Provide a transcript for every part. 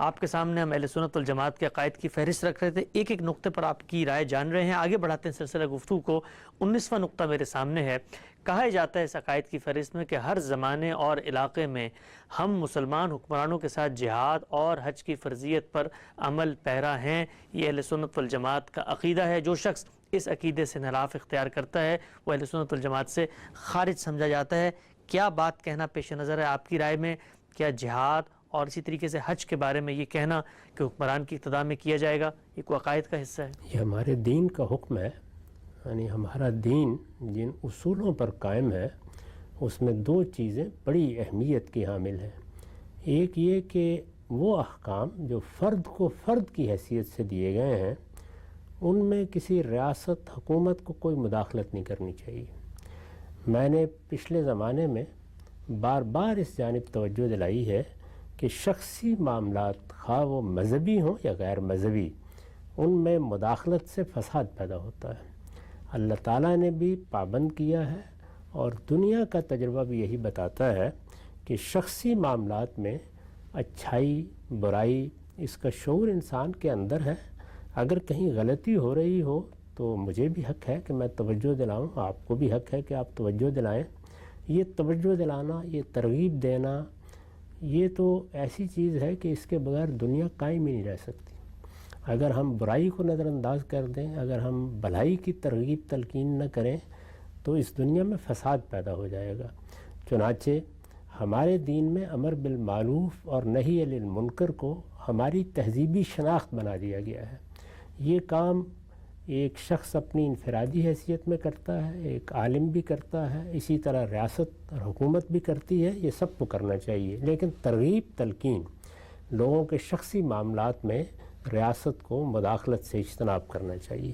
آپ کے سامنے ہم اہل سنت والجماعت کے عقائد کی فہرست رکھ رہے تھے، ایک ایک نقطے پر آپ کی رائے جان رہے ہیں۔ آگے بڑھاتے ہیں سلسلہ گفتگو کو۔ 19واں نقطہ میرے سامنے ہے۔ کہا جاتا ہے اس عقائد کی فہرست میں کہ ہر زمانے اور علاقے میں ہم مسلمان حکمرانوں کے ساتھ جہاد اور حج کی فرضیت پر عمل پیرا ہیں۔ یہ اہل سنت والجماعت کا عقیدہ ہے۔ جو شخص اس عقیدے سے انحراف اختیار کرتا ہے وہ اہل سنت والجماعت سے خارج سمجھا جاتا ہے۔ کیا بات کہنا پیش نظر ہے آپ کی رائے میں؟ کیا جہاد اور اسی طریقے سے حج کے بارے میں یہ کہنا کہ حکمران کی اقتداء میں کیا جائے گا یہ کوئی عقائد کا حصہ ہے؟ یہ ہمارے دین کا حکم ہے، یعنی ہمارا دین جن اصولوں پر قائم ہے اس میں دو چیزیں بڑی اہمیت کی حامل ہیں۔ ایک یہ کہ وہ احکام جو فرد کو فرد کی حیثیت سے دیے گئے ہیں ان میں کسی ریاست حکومت کو کوئی مداخلت نہیں کرنی چاہیے۔ میں نے پچھلے زمانے میں بار بار اس جانب توجہ دلائی ہے کہ شخصی معاملات خواہ وہ مذہبی ہوں یا غیر مذہبی ان میں مداخلت سے فساد پیدا ہوتا ہے۔ اللہ تعالیٰ نے بھی پابند کیا ہے اور دنیا کا تجربہ بھی یہی بتاتا ہے کہ شخصی معاملات میں اچھائی برائی اس کا شعور انسان کے اندر ہے۔ اگر کہیں غلطی ہو رہی ہو تو مجھے بھی حق ہے کہ میں توجہ دلاؤں، آپ کو بھی حق ہے کہ آپ توجہ دلائیں۔ یہ توجہ دلانا، یہ ترغیب دینا، یہ تو ایسی چیز ہے کہ اس کے بغیر دنیا قائم ہی نہیں رہ سکتی۔ اگر ہم برائی کو نظر انداز کر دیں، اگر ہم بھلائی کی ترغیب تلقین نہ کریں تو اس دنیا میں فساد پیدا ہو جائے گا۔ چنانچہ ہمارے دین میں امر بالمعروف اور نہی عن المنکر کو ہماری تہذیبی شناخت بنا دیا گیا ہے۔ یہ کام ایک شخص اپنی انفرادی حیثیت میں کرتا ہے، ایک عالم بھی کرتا ہے، اسی طرح ریاست اور حکومت بھی کرتی ہے، یہ سب کو کرنا چاہیے۔ لیکن ترغیب تلقین لوگوں کے شخصی معاملات میں ریاست کو مداخلت سے اجتناب کرنا چاہیے۔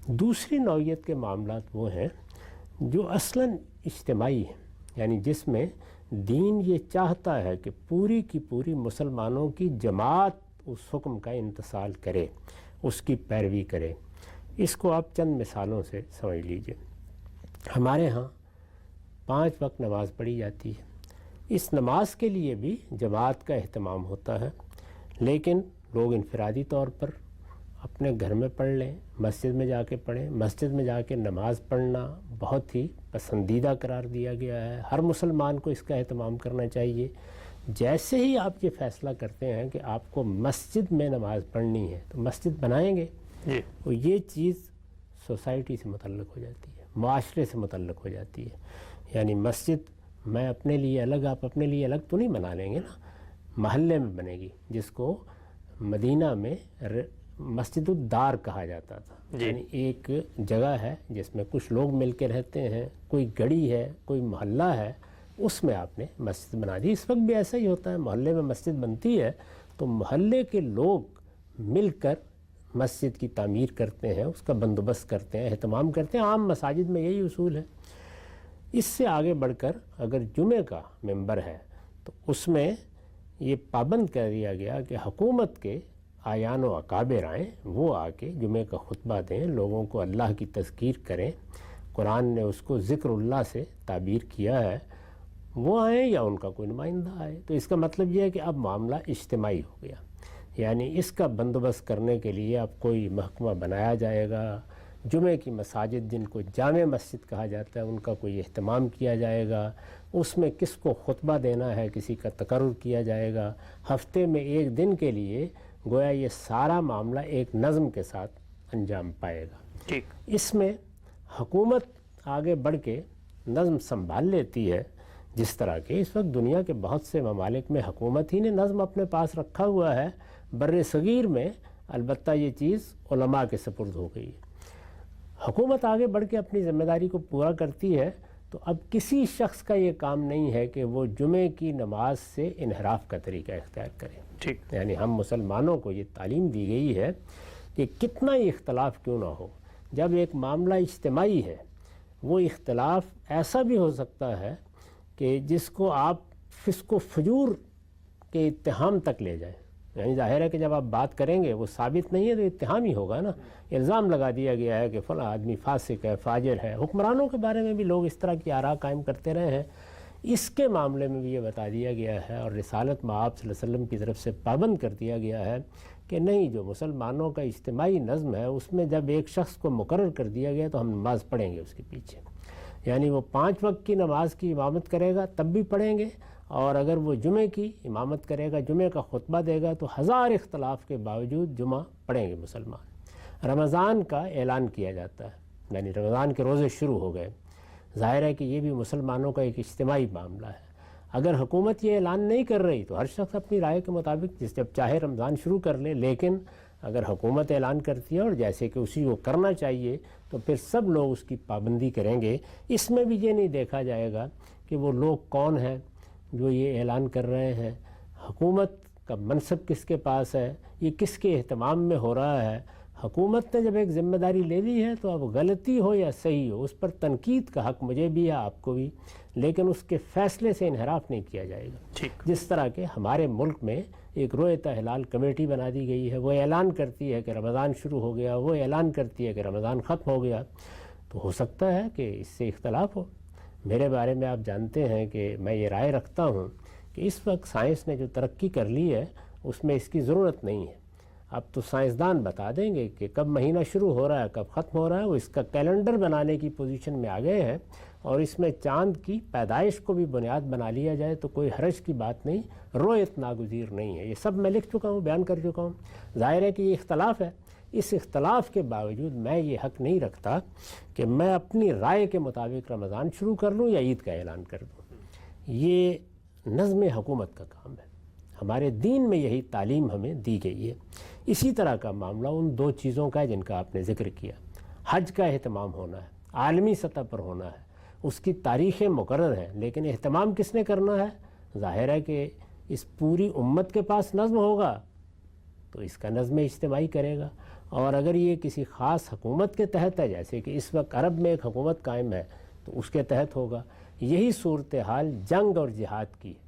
دوسری نوعیت کے معاملات وہ ہیں جو اصلاً اجتماعی ہیں، یعنی جس میں دین یہ چاہتا ہے کہ پوری کی پوری مسلمانوں کی جماعت اس حکم کا امتثال کرے، اس کی پیروی کرے۔ اس کو آپ چند مثالوں سے سمجھ لیجئے۔ ہمارے ہاں 5 وقت نماز پڑھی جاتی ہے۔ اس نماز کے لیے بھی جماعت کا اہتمام ہوتا ہے، لیکن لوگ انفرادی طور پر اپنے گھر میں پڑھ لیں، مسجد میں جا کے پڑھیں۔ مسجد میں جا کے نماز پڑھنا بہت ہی پسندیدہ قرار دیا گیا ہے، ہر مسلمان کو اس کا اہتمام کرنا چاہیے۔ جیسے ہی آپ یہ فیصلہ کرتے ہیں کہ آپ کو مسجد میں نماز پڑھنی ہے تو مسجد بنائیں گے، اور یہ چیز سوسائٹی سے متعلق ہو جاتی ہے، معاشرے سے متعلق ہو جاتی ہے۔ یعنی مسجد میں اپنے لیے الگ، آپ اپنے لیے الگ تو نہیں بنا لیں گے نا، محلے میں بنے گی، جس کو مدینہ میں مسجد الدار کہا جاتا تھا۔ یعنی ایک جگہ ہے جس میں کچھ لوگ مل کے رہتے ہیں، کوئی گڑی ہے، کوئی محلہ ہے، اس میں آپ نے مسجد بنا دی۔ اس وقت بھی ایسا ہی ہوتا ہے، محلے میں مسجد بنتی ہے تو محلے کے لوگ مل کر مسجد کی تعمیر کرتے ہیں، اس کا بندوبست کرتے ہیں، اہتمام کرتے ہیں۔ عام مساجد میں یہی اصول ہے۔ اس سے آگے بڑھ کر اگر جمعہ کا ممبر ہے تو اس میں یہ پابند کر دیا گیا کہ حکومت کے اعیان و اکابر آئیں، وہ آ کے جمعہ کا خطبہ دیں، لوگوں کو اللہ کی تذکیر کریں۔ قرآن نے اس کو ذکر اللہ سے تعبیر کیا ہے، وہ آئیں یا ان کا کوئی نمائندہ آئے۔ تو اس کا مطلب یہ ہے کہ اب معاملہ اجتماعی ہو گیا، یعنی اس کا بندوبست کرنے کے لیے اب کوئی محکمہ بنایا جائے گا۔ جمعہ کی مساجد جن کو جامع مسجد کہا جاتا ہے ان کا کوئی اہتمام کیا جائے گا، اس میں کس کو خطبہ دینا ہے کسی کا تقرر کیا جائے گا۔ ہفتے میں ایک دن کے لیے گویا یہ سارا معاملہ ایک نظم کے ساتھ انجام پائے گا۔ اس میں حکومت آگے بڑھ کے نظم سنبھال لیتی ہے، جس طرح کہ اس وقت دنیا کے بہت سے ممالک میں حکومت ہی نے نظم اپنے پاس رکھا ہوا ہے۔ بر صغیر میں البتہ یہ چیز علماء کے سپرد ہو گئی ہے۔ حکومت آگے بڑھ کے اپنی ذمہ داری کو پورا کرتی ہے تو اب کسی شخص کا یہ کام نہیں ہے کہ وہ جمعے کی نماز سے انحراف کا طریقہ اختیار کرے۔ یعنی ہم مسلمانوں کو یہ تعلیم دی گئی ہے کہ کتنا ہی اختلاف کیوں نہ ہو، جب ایک معاملہ اجتماعی ہے وہ اختلاف ایسا بھی ہو سکتا ہے کہ جس کو آپ فسق و فجور کے اتہام تک لے جائیں۔ یعنی ظاہر ہے کہ جب آپ بات کریں گے وہ ثابت نہیں ہے تو اتہام ہی ہوگا نا، الزام لگا دیا گیا ہے کہ فلاں آدمی فاسق ہے، فاجر ہے۔ حکمرانوں کے بارے میں بھی لوگ اس طرح کی آراء قائم کرتے رہے ہیں۔ اس کے معاملے میں بھی یہ بتا دیا گیا ہے اور رسالت مآب صلی اللہ علیہ وسلم کی طرف سے پابند کر دیا گیا ہے کہ نہیں، جو مسلمانوں کا اجتماعی نظم ہے اس میں جب ایک شخص کو مقرر کر دیا گیا تو ہم نماز پڑھیں گے اس کے پیچھے، یعنی وہ 5 وقت کی نماز کی امامت کرے گا تب بھی پڑھیں گے، اور اگر وہ جمعے کی امامت کرے گا، جمعے کا خطبہ دے گا، تو 1000 اختلاف کے باوجود جمعہ پڑھیں گے مسلمان۔ رمضان کا اعلان کیا جاتا ہے، یعنی رمضان کے روزے شروع ہو گئے، ظاہر ہے کہ یہ بھی مسلمانوں کا ایک اجتماعی معاملہ ہے۔ اگر حکومت یہ اعلان نہیں کر رہی تو ہر شخص اپنی رائے کے مطابق جب چاہے رمضان شروع کر لے، لیکن اگر حکومت اعلان کرتی ہے اور جیسے کہ اسی کو کرنا چاہیے تو پھر سب لوگ اس کی پابندی کریں گے۔ اس میں بھی یہ نہیں دیکھا جائے گا کہ وہ لوگ کون ہیں جو یہ اعلان کر رہے ہیں، حکومت کا منصب کس کے پاس ہے، یہ کس کے اہتمام میں ہو رہا ہے۔ حکومت نے جب ایک ذمہ داری لے لی ہے تو اب غلطی ہو یا صحیح ہو اس پر تنقید کا حق مجھے بھی ہے، آپ کو بھی، لیکن اس کے فیصلے سے انحراف نہیں کیا جائے گا۔ جس طرح کہ ہمارے ملک میں ایک رؤیت ہلال کمیٹی بنا دی گئی ہے، وہ اعلان کرتی ہے کہ رمضان شروع ہو گیا، وہ اعلان کرتی ہے کہ رمضان ختم ہو گیا، تو ہو سکتا ہے کہ اس سے اختلاف ہو۔ میرے بارے میں آپ جانتے ہیں کہ میں یہ رائے رکھتا ہوں کہ اس وقت سائنس نے جو ترقی کر لی ہے اس میں اس کی ضرورت نہیں ہے۔ اب تو سائنسدان بتا دیں گے کہ کب مہینہ شروع ہو رہا ہے کب ختم ہو رہا ہے، وہ اس کا کیلنڈر بنانے کی پوزیشن میں آ گئے ہیں، اور اس میں چاند کی پیدائش کو بھی بنیاد بنا لیا جائے تو کوئی حرج کی بات نہیں، رؤیت ناگزیر نہیں ہے۔ یہ سب میں لکھ چکا ہوں، بیان کر چکا ہوں۔ ظاہر ہے کہ یہ اختلاف ہے، اس اختلاف کے باوجود میں یہ حق نہیں رکھتا کہ میں اپنی رائے کے مطابق رمضان شروع کر لوں یا عید کا اعلان کر دوں۔ یہ نظم حکومت کا کام ہے، ہمارے دین میں یہی تعلیم ہمیں دی گئی ہے۔ اسی طرح کا معاملہ ان 2 چیزوں کا ہے جن کا آپ نے ذکر کیا۔ حج کا اہتمام ہونا ہے، عالمی سطح پر ہونا ہے، اس کی تاریخیں مقرر ہیں، لیکن اہتمام کس نے کرنا ہے؟ ظاہر ہے کہ اس پوری امت کے پاس نظم ہوگا تو اس کا نظم اجتماعی کرے گا، اور اگر یہ کسی خاص حکومت کے تحت ہے، جیسے کہ اس وقت عرب میں ایک حکومت قائم ہے تو اس کے تحت ہوگا۔ یہی صورتحال جنگ اور جہاد کی ہے۔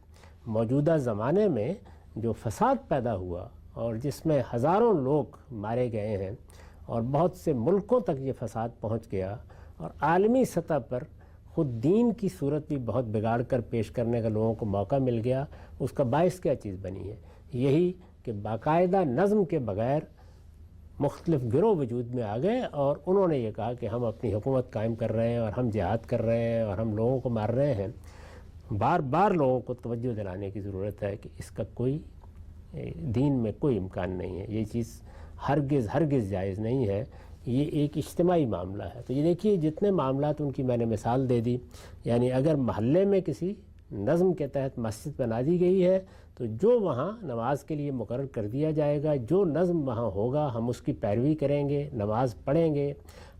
موجودہ زمانے میں جو فساد پیدا ہوا اور جس میں ہزاروں لوگ مارے گئے ہیں اور بہت سے ملکوں تک یہ فساد پہنچ گیا، اور عالمی سطح پر خود دین کی صورت بھی بہت بگاڑ کر پیش کرنے کا لوگوں کو موقع مل گیا، اس کا باعث کیا چیز بنی ہے؟ یہی کہ باقاعدہ نظم کے بغیر مختلف گروہ وجود میں آ گئے اور انہوں نے یہ کہا کہ ہم اپنی حکومت قائم کر رہے ہیں اور ہم جہاد کر رہے ہیں اور ہم لوگوں کو مار رہے ہیں۔ بار بار لوگوں کو توجہ دلانے کی ضرورت ہے کہ اس کا کوئی دین میں کوئی امکان نہیں ہے، یہ چیز ہرگز جائز نہیں ہے، یہ ایک اجتماعی معاملہ ہے۔ تو یہ دیکھیے جتنے معاملات ان کی میں نے مثال دے دی، یعنی اگر محلے میں کسی نظم کے تحت مسجد بنا دی گئی ہے تو جو وہاں نماز کے لیے مقرر کر دیا جائے گا، جو نظم وہاں ہوگا ہم اس کی پیروی کریں گے، نماز پڑھیں گے،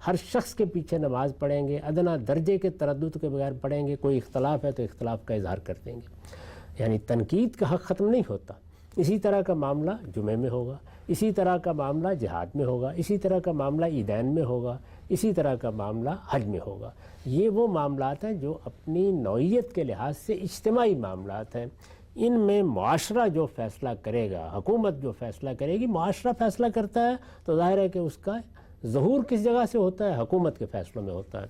ہر شخص کے پیچھے نماز پڑھیں گے، ادنیٰ درجے کے تردد کے بغیر پڑھیں گے، کوئی اختلاف ہے تو اختلاف کا اظہار کر دیں گے، یعنی تنقید کا حق ختم نہیں ہوتا۔ اسی طرح کا معاملہ جمعے میں ہوگا، اسی طرح کا معاملہ جہاد میں ہوگا، اسی طرح کا معاملہ عیدین میں ہوگا، اسی طرح کا معاملہ حج میں ہوگا۔ یہ وہ معاملات ہیں جو اپنی نوعیت کے لحاظ سے اجتماعی معاملات ہیں۔ ان میں معاشرہ جو فیصلہ کرے گا، حکومت جو فیصلہ کرے گی، معاشرہ فیصلہ کرتا ہے تو ظاہر ہے کہ اس کا ظہور کس جگہ سے ہوتا ہے؟ حکومت کے فیصلوں میں ہوتا ہے۔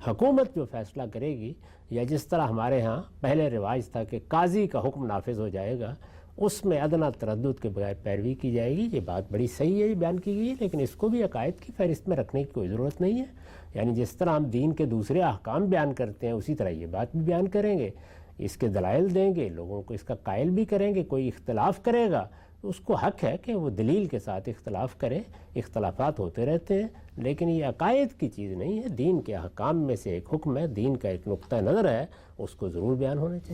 حکومت جو فیصلہ کرے گی، یا جس طرح ہمارے ہاں پہلے رواج تھا کہ قاضی کا حکم نافذ ہو جائے گا، اس میں ادنیٰ تردد کے بغیر پیروی کی جائے گی، یہ بات بڑی صحیح ہے، یہ بیان کی گئی ہے، لیکن اس کو بھی عقائد کی فہرست میں رکھنے کی کوئی ضرورت نہیں ہے۔ یعنی جس طرح ہم دین کے دوسرے احکام بیان کرتے ہیں اسی طرح یہ بات بھی بیان کریں گے، اس کے دلائل دیں گے، لوگوں کو اس کا قائل بھی کریں گے۔ کوئی اختلاف کرے گا تو اس کو حق ہے کہ وہ دلیل کے ساتھ اختلاف کرے، اختلافات ہوتے رہتے ہیں، لیکن یہ عقائد کی چیز نہیں ہے، دین کے احکام میں سے ایک حکم ہے، دین کا ایک نقطہ نظر ہے، اس کو ضرور بیان ہونا چاہیے۔